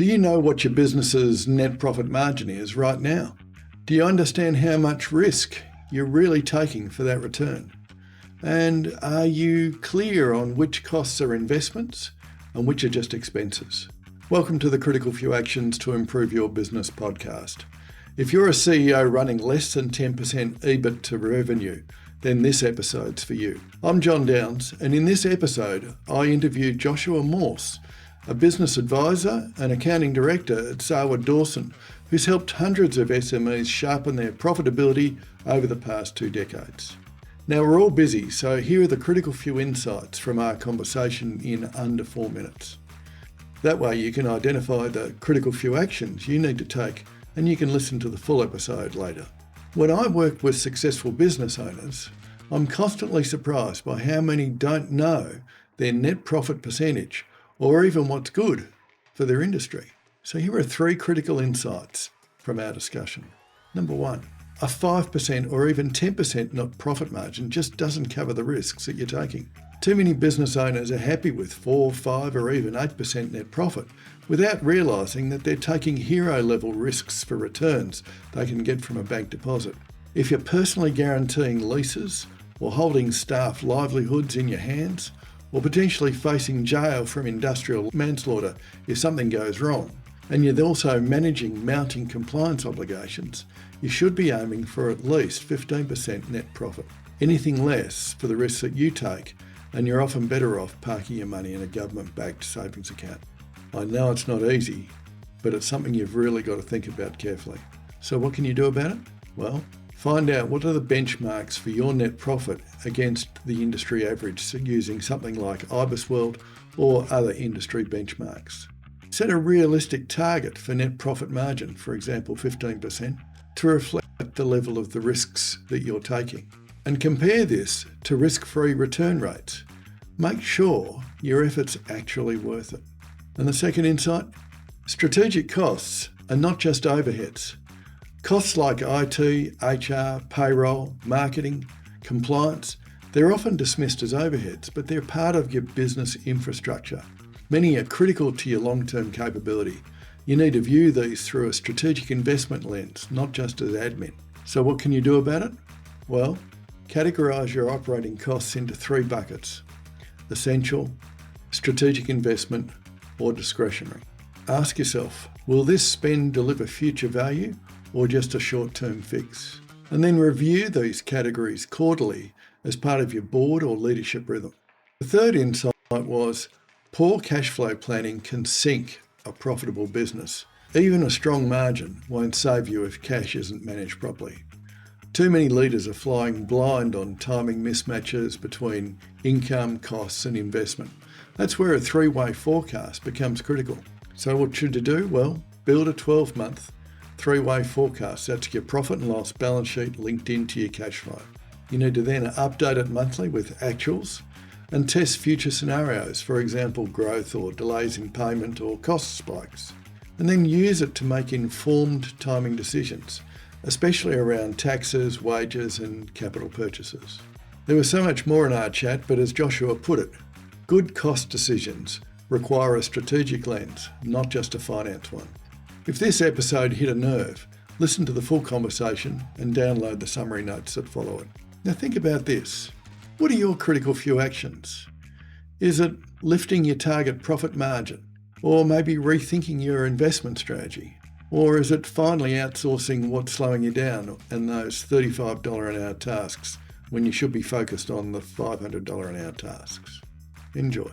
Do you know what your business's net profit margin is right now? Do you understand how much risk you're really taking for that return? And are you clear on which costs are investments and which are just expenses? Welcome to the Critical Few Actions to Improve Your Business podcast. If you're a CEO running less than 10% EBIT to revenue, then this episode's for you. I'm John Downs, and in this episode, I interviewed Joshua Morse, a business advisor and accounting director at Saward, Dawson, who's helped hundreds of SMEs sharpen their profitability over the past 2 decades. Now, we're all busy, so here are the critical few insights from our conversation in under 4 minutes. That way you can identify the critical few actions you need to take, and you can listen to the full episode later. When I work with successful business owners, I'm constantly surprised by how many don't know their net profit percentage or even what's good for their industry. So here are 3 critical insights from our discussion. Number 1, a 5% or even 10% net profit margin just doesn't cover the risks that you're taking. Too many business owners are happy with 4, 5 or even 8% net profit without realising that they're taking hero level risks for returns they can get from a bank deposit. If you're personally guaranteeing leases or holding staff livelihoods in your hands, or potentially facing jail from industrial manslaughter if something goes wrong, and you're also managing mounting compliance obligations, you should be aiming for at least 15% net profit. Anything less for the risks that you take, and you're often better off parking your money in a government-backed savings account. I know it's not easy, but it's something you've really got to think about carefully. So what can you do about it? Well, find out what are the benchmarks for your net profit against the industry average using something like IBISWorld or other industry benchmarks. Set a realistic target for net profit margin, for example 15%, to reflect the level of the risks that you're taking. And compare this to risk-free return rates. Make sure your effort's actually worth it. And the second insight, strategic costs are not just overheads. Costs like IT, HR, payroll, marketing, compliance, they're often dismissed as overheads, but they're part of your business infrastructure. Many are critical to your long-term capability. You need to view these through a strategic investment lens, not just as admin. So what can you do about it? Well, categorise your operating costs into 3 buckets: essential, strategic investment, or discretionary. Ask yourself, will this spend deliver future value or just a short-term fix? And then review these categories quarterly as part of your board or leadership rhythm. The third insight was poor cash flow planning can sink a profitable business. Even a strong margin won't save you if cash isn't managed properly. Too many leaders are flying blind on timing mismatches between income, costs and investment. That's where a 3-way forecast becomes critical. So what should you do? Well, build a 12-month 3-way forecast. That's your profit and loss balance sheet linked into your cash flow. You need to then update it monthly with actuals and test future scenarios, for example, growth or delays in payment or cost spikes. And then use it to make informed timing decisions, especially around taxes, wages and capital purchases. There was so much more in our chat, but as Joshua put it, good cost decisions require a strategic lens, not just a finance one. If this episode hit a nerve, listen to the full conversation and download the summary notes that follow it. Now think about this. What are your critical few actions? Is it lifting your target profit margin? Or maybe rethinking your investment strategy? Or is it finally outsourcing what's slowing you down and those $35 an hour tasks when you should be focused on the $500 an hour tasks? Enjoy.